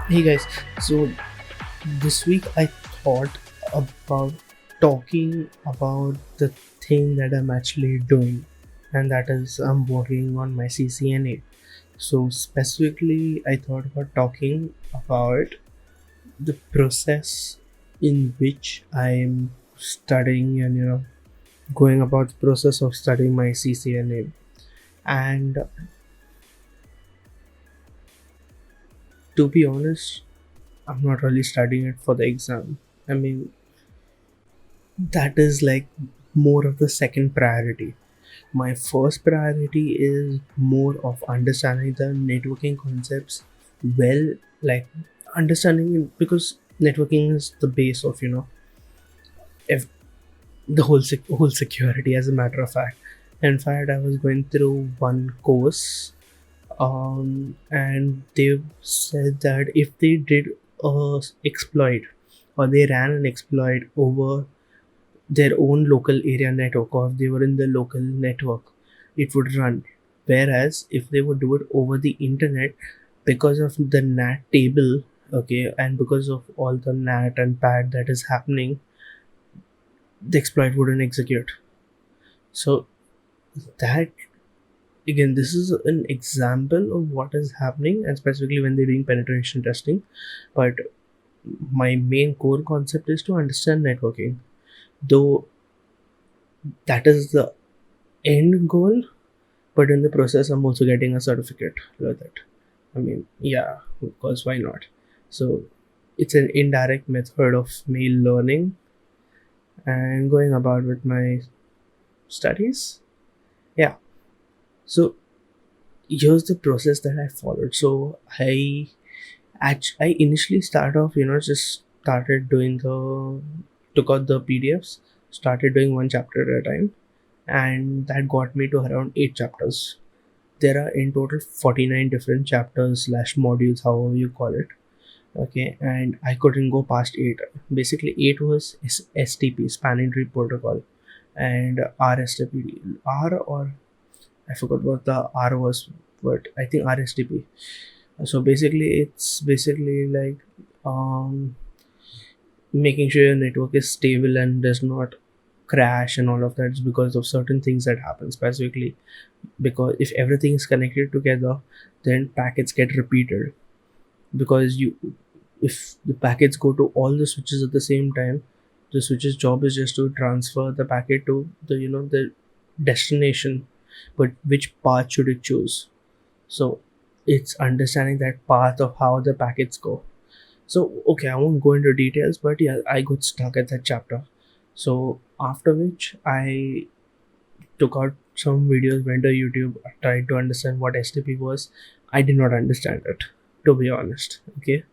Hey guys, so this week I thought about talking about the thing that I'm actually doing, and that is I'm working on my CCNA. So, specifically, I thought about talking about the process in which I'm studying and going about the process of studying my CCNA. And to be honest, I'm not really studying it for the exam. I mean, that is like more of the second priority. My first priority is more of understanding the networking concepts well, like understanding it, because networking is the base of if the whole security. As a matter of fact, in fact, I was going through one course, and they said that if they did a exploit, or they ran an exploit over their own local area network, or if they were in the local network, it would run. Whereas if they would do it over the internet, because of the NAT table, okay, and because of all the NAT and pad that is happening, the exploit wouldn't execute. So that, again, this is an example of what is happening, and specifically when they're doing penetration testing. But my main core concept is to understand networking, though that is the end goal. But in the process, I'm also getting a certificate with it. I mean, yeah, because why not? So it's an indirect method of me learning and going about with my studies. Yeah. So here's the process that I followed. So I initially start off, just started doing took out the PDFs, started doing one chapter at a time, and that got me to around 8 chapters. There are in total 49 different chapters slash modules, however you call it. Okay, and I couldn't go past 8. Basically, 8 was STP, spanning tree protocol, and RSTP. R, or I forgot what the R was, but I think RSTP. So basically, it's basically like um, making sure your network is stable and does not crash and all of that is because of certain things that happen. Specifically, because if everything is connected together, then packets get repeated. Because if the packets go to all the switches at the same time, the switch's job is just to transfer the packet to the destination. But which path should it choose? So it's understanding that path of how the packets go. So okay, I won't go into details, but yeah, I got stuck at that chapter. So after which I took out some videos, went to YouTube, tried to understand what STP was. I did not understand it, to be honest. Okay.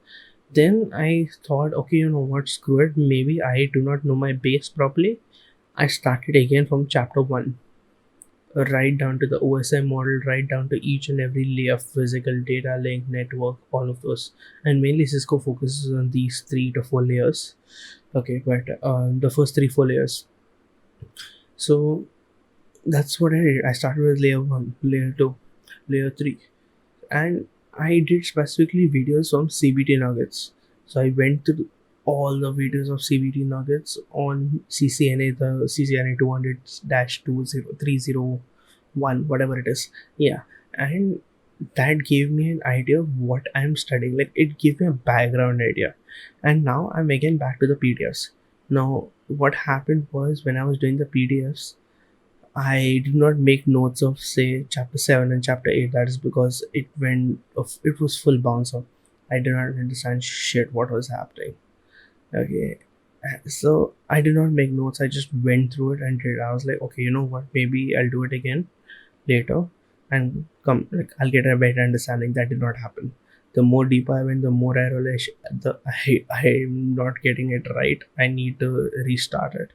Then I thought, okay, you know what, screw it. Maybe I do not know my base properly. I started again from chapter 1, right down to the OSI model, right down to each and every layer of physical data link, network, all of those. And mainly Cisco focuses on these 3 to 4 layers. Okay, but the first 3 4 layers. So that's what I did. I started with layer 1, layer 2, layer 3, and I did specifically videos on CBT nuggets. So I went through all the videos of CBT nuggets on CCNA, the CCNA 200-20301, whatever it is. Yeah, and that gave me an idea of what I'm studying. Like, it gave me a background idea, and now I'm again back to the PDFs. Now, what happened was, when I was doing the PDFs, I did not make notes of, say, chapter 7 and chapter 8. That is because it was full bounce up. I did not understand shit what was happening. Okay. So I did not make notes. I just went through it and did. I was like, okay, you know what? Maybe I'll do it again later, and come, like, I'll get a better understanding. That did not happen. The more deeper I went, the more I realized I'm not getting it right. I need to restart it.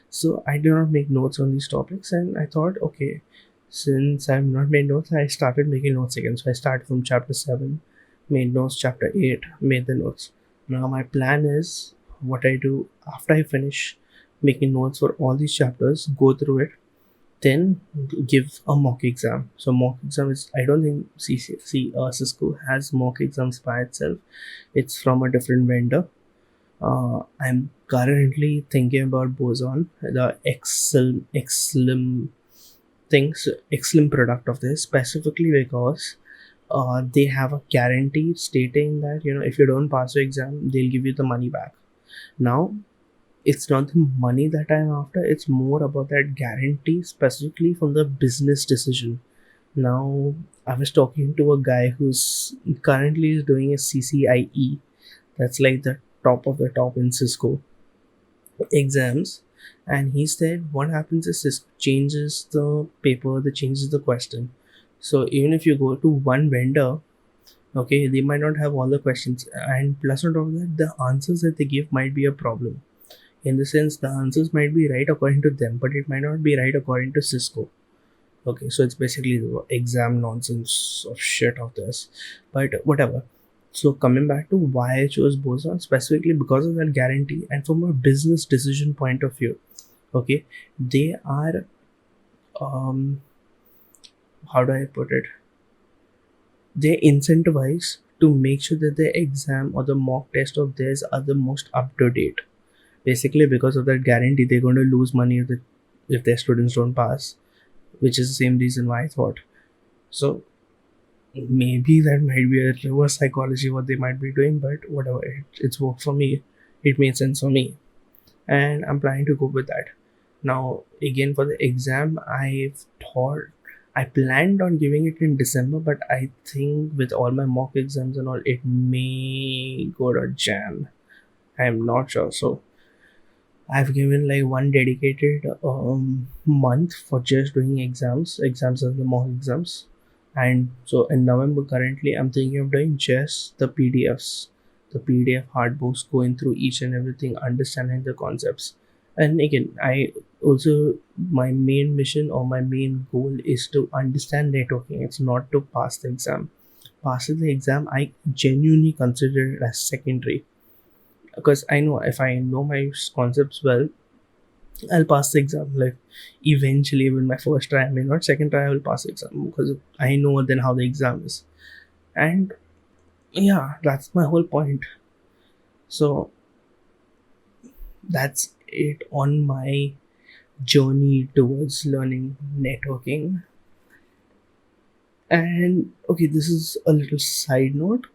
So I do not make notes on these topics, and I thought, okay, since I've not made notes, I started making notes again. So I started from chapter 7, made notes, chapter 8, made the notes. Now my plan is, what I do after I finish making notes for all these chapters, go through it, then give a mock exam. So mock exam is, I don't think Cisco has mock exams by itself. It's from a different vendor. I'm currently thinking about Boson, the Exlim things, Exlim product of this, specifically because they have a guarantee stating that, if you don't pass your exam, they'll give you the money back. Now, it's not the money that I'm after, it's more about that guarantee, specifically from the business decision. Now, I was talking to a guy who's currently is doing a CCIE, that's like the top of the top in Cisco exams. And he said what happens is Cisco changes the paper, they changes the question. So even if you go to one vendor, okay, they might not have all the questions, and plus on top of that, the answers that they give might be a problem. In the sense, the answers might be right according to them, but it might not be right according to Cisco. Okay, so it's basically the exam nonsense of shit of this, but whatever. So coming back to why I chose Boson, specifically because of that guarantee and from a business decision point of view. Okay, they are, um how do I put it, they incentivize to make sure that the exam or the mock test of theirs are the most up to date. Basically, because of that guarantee, they're going to lose money if their students don't pass, which is the same reason why I thought. So maybe that might be a reverse psychology what they might be doing, but whatever. It's worked for me. It made sense for me, and I'm planning to go with that. Now, again for the exam, I planned on giving it in December, but I think with all my mock exams and all, it may go to Jan. I'm not sure. So I've given like one dedicated month for just doing exams and the mock exams. And so in November, currently, I'm thinking of doing just the PDFs, the PDF hard books, going through each and everything, understanding the concepts. And again, my main mission or my main goal is to understand networking. It's not to pass the exam. Passing the exam, I genuinely consider it as secondary, because I know if I know my concepts well, I'll pass the exam. Like eventually, even my first try, I may not second try, I will pass the exam because I know then how the exam is. And yeah, that's my whole point. So that's it on my journey towards learning networking. And okay, this is a little side note.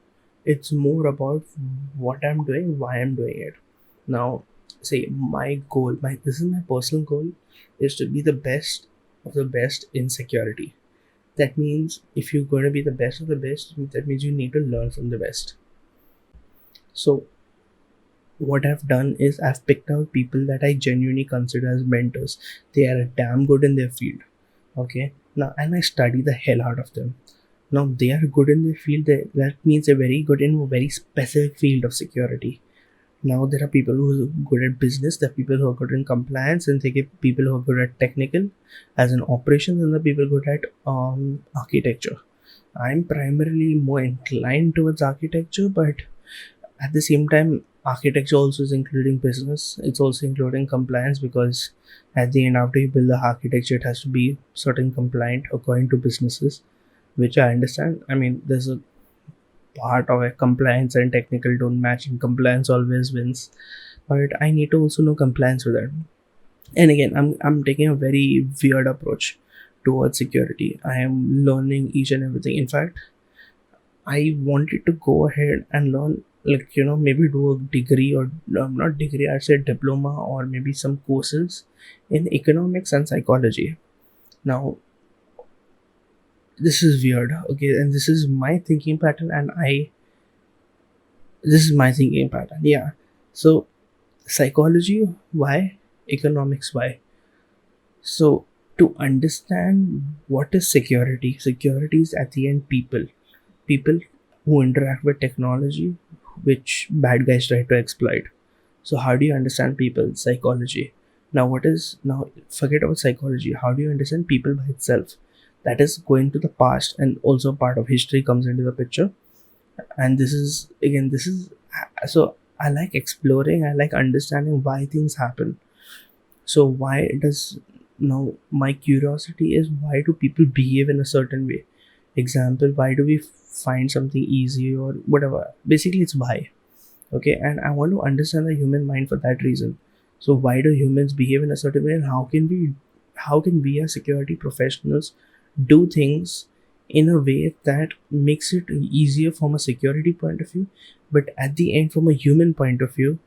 It's more about what I'm doing, why I'm doing it. Now, say my goal, my this is my personal goal, is to be the best of the best in security. That means if you're going to be the best of the best, that means you need to learn from the best. So what I've done is I've picked out people that I genuinely consider as mentors. They are damn good in their field. Okay. Now, and I study the hell out of them. Now they are good in their field. That means they're very good in a very specific field of security. Now there are people who are good at business, there are people who are good in compliance, and they get people who are good at technical, as in operations, and the people good at architecture. I'm primarily more inclined towards architecture, but at the same time, architecture also is including business. It's also including compliance, because at the end, after you build the architecture, it has to be certain compliant according to businesses, which I understand. I mean, there's a part of it, compliance and technical don't match, and compliance always wins. But I need to also know compliance with it. And again, I'm taking a very weird approach towards security. I am learning each and everything. In fact, I wanted to go ahead and learn, like, maybe do a degree, or not degree, I'd say diploma, or maybe some courses in economics and psychology. Now, this is weird, okay, and this is my thinking pattern, yeah. So, psychology, why? Economics, why? So, to understand what is security, security is at the end people who interact with technology, which bad guys try to exploit. So how do you understand people? Psychology. Now what is now forget about psychology. How do you understand people by itself? That is going to the past, and also part of history comes into the picture. And this is so I like exploring, I like understanding why things happen. So why does Now, my curiosity is, why do people behave in a certain way? Example, why do we find something easy or whatever? Basically, it's why. Okay, and I want to understand the human mind for that reason. So, why do humans behave in a certain way, and how can we as security professionals do things in a way that makes it easier from a security point of view, but at the end, from a human point of view,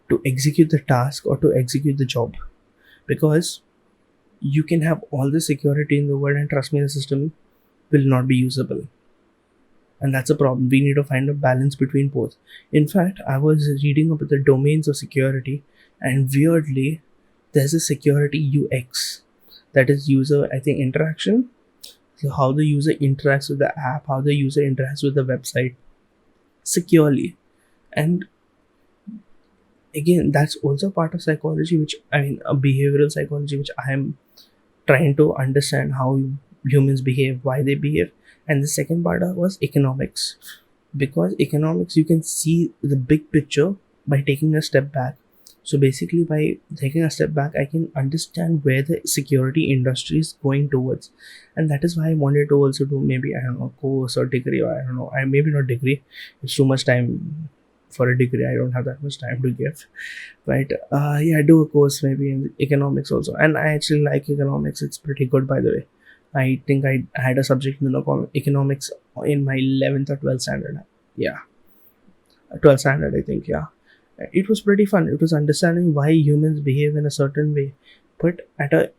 to execute the task or to execute the job? Because you can have all the security in the world, and trust me, the system will not be usable. And that's a problem. We need to find a balance between both. In fact, I was reading about the domains of security, and weirdly, there's a security UX, that is user, I think, interaction. So how the user interacts with the app, how the user interacts with the website securely. And again, that's also part of psychology, which, I mean, a behavioral psychology, which I am trying to understand how humans behave, why they behave. And the second part was economics, because economics, you can see the big picture by taking a step back. So basically, by taking a step back, I can understand where the security industry is going towards. And that is why I wanted to also do, maybe, I don't know, course or degree, or I don't know, I maybe not degree, it's too much time for a degree, I don't have that much time to give. But yeah, do a course maybe in economics also. And I actually like economics, it's pretty good, by the way. I think I had a subject in economics in my 11th or 12th standard. Yeah, 12th standard, I think. Yeah, it was pretty fun. It was understanding why humans behave in a certain way, but at a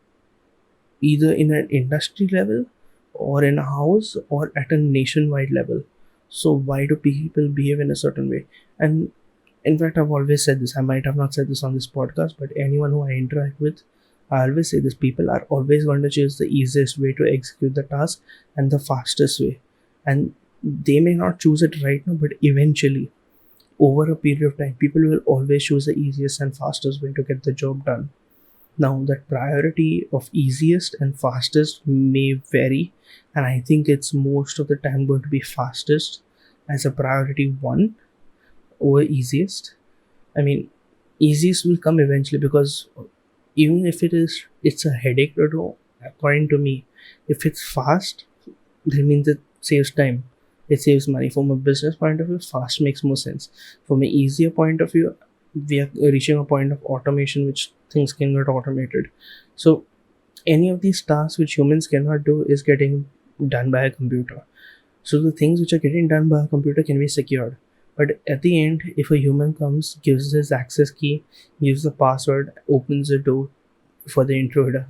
either in an industry level, or in a house, or at a nationwide level. So why do people behave in a certain way? And in fact, I've always said this. I might have not said this on this podcast, but anyone who I interact with, I always say this: people are always going to choose the easiest way to execute the task and the fastest way. And they may not choose it right now, but eventually, over a period of time, people will always choose the easiest and fastest way to get the job done. Now, that priority of easiest and fastest may vary, and I think it's most of the time going to be fastest as a priority one over easiest. I mean, easiest will come eventually, because even if it's a headache to do, according to me, if it's fast, that means it saves time, it saves money. From a business point of view, fast makes more sense. From an easier point of view, we are reaching a point of automation, which things can get automated. So any of these tasks which humans cannot do is getting done by a computer. So the things which are getting done by a computer can be secured. But at the end, if a human comes, gives his access key, gives the password, opens the door for the intruder,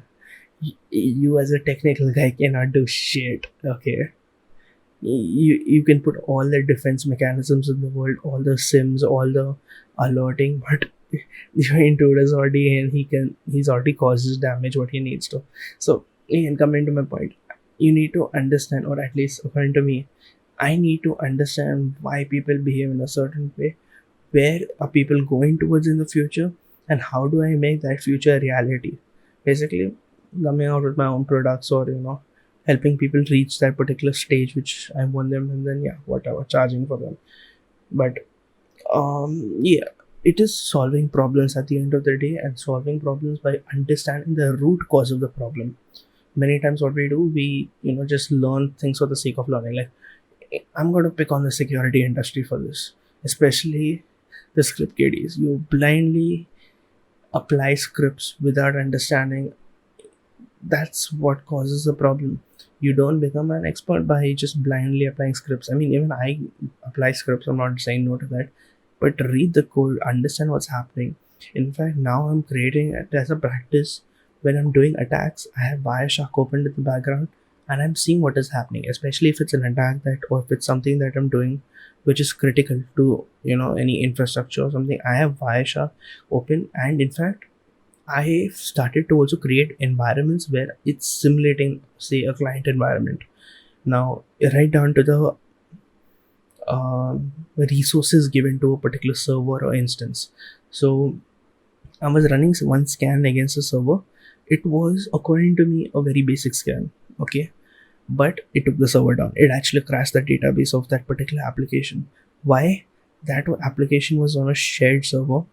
you as a technical guy cannot do shit. Okay, you can put all the defense mechanisms in the world, all the sims, all the alerting, but your intruder's already in, he's already causes damage what he needs to. So again, coming to my point, you need to understand, or at least according to me, I need to understand why people behave in a certain way, where are people going towards in the future, and how do I make that future a reality. Basically, coming out with my own products, or helping people reach that particular stage which I want them, and then yeah, whatever, charging for them. But yeah, it is solving problems at the end of the day, and solving problems by understanding the root cause of the problem. Many times what we do, we just learn things for the sake of learning. Like, I'm going to pick on the security industry for this, especially the script kiddies. You blindly apply scripts without understanding. That's what causes the problem. You don't become an expert by just blindly applying scripts. I mean, even I apply scripts, I'm not saying no to that, but read the code, understand what's happening. In fact, now I'm creating it as a practice. When I'm doing attacks, I have Bioshock opened in the background, and I'm seeing what is happening, especially if it's an attack that, or if it's something that I'm doing which is critical to any infrastructure or something. I have Bioshock open, and in fact, I started to also create environments where it's simulating, say, a client environment. Now, right down to the resources given to a particular server or instance. So, I was running one scan against a server. It was, according to me, a very basic scan. Okay, but it took the server down. It actually crashed the database of that particular application. Why? That application was on a shared server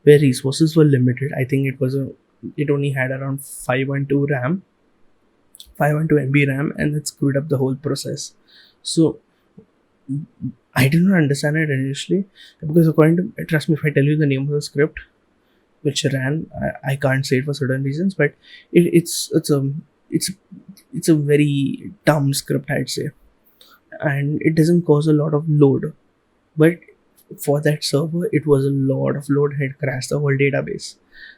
where resources were limited. I think it was a it only had around 512 RAM, 512 MB RAM, and it screwed up the whole process. So I did not understand it initially, because according to, trust me, if I tell you the name of the script which ran, I can't say it for certain reasons, but it's it's a very dumb script, I'd say, and it doesn't cause a lot of load. But for that server, it was a lot of load. Had crashed the whole database.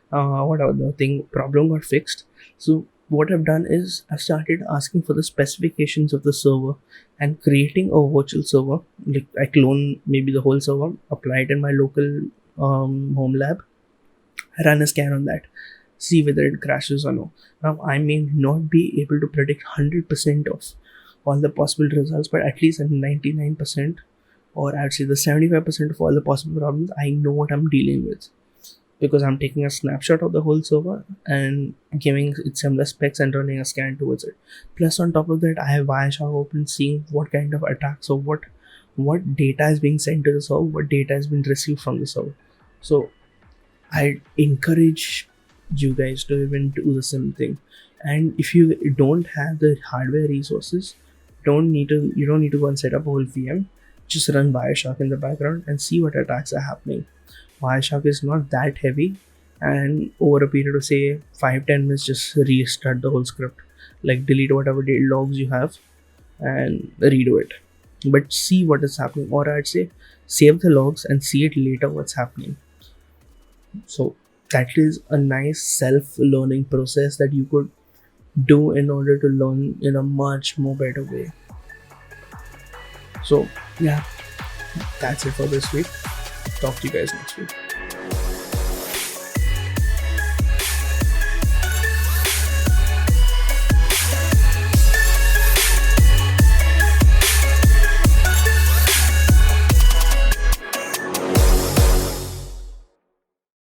Whatever, the thing problem got fixed. So what I've done is I've started asking for the specifications of the server and creating a virtual server. Like, I clone maybe the whole server, apply it in my local home lab, run a scan on that, see whether it crashes or no. Now, I may not be able to predict 100% of all the possible results, but at least at 99%, or I'd say the 75% of all the possible problems, I know what I'm dealing with, because I'm taking a snapshot of the whole server and giving it similar specs and running a scan towards it. Plus, on top of that, I have Wireshark open, seeing what kind of attacks, or what data is being sent to the server, what data has been received from the server. So I encourage you guys to even do the same thing. And if you don't have the hardware resources, you don't need to go and set up a whole VM. Just run Wireshark in the background and see what attacks are happening. Wireshark is not that heavy, and over a period of say 5-10 minutes, just restart the whole script. Like, delete whatever logs you have and redo it. But see what is happening, or I'd say save the logs and see it later what's happening. So that is a nice self-learning process that you could do in order to learn in a much more better way. So yeah, that's it for this week. Talk to you guys next week.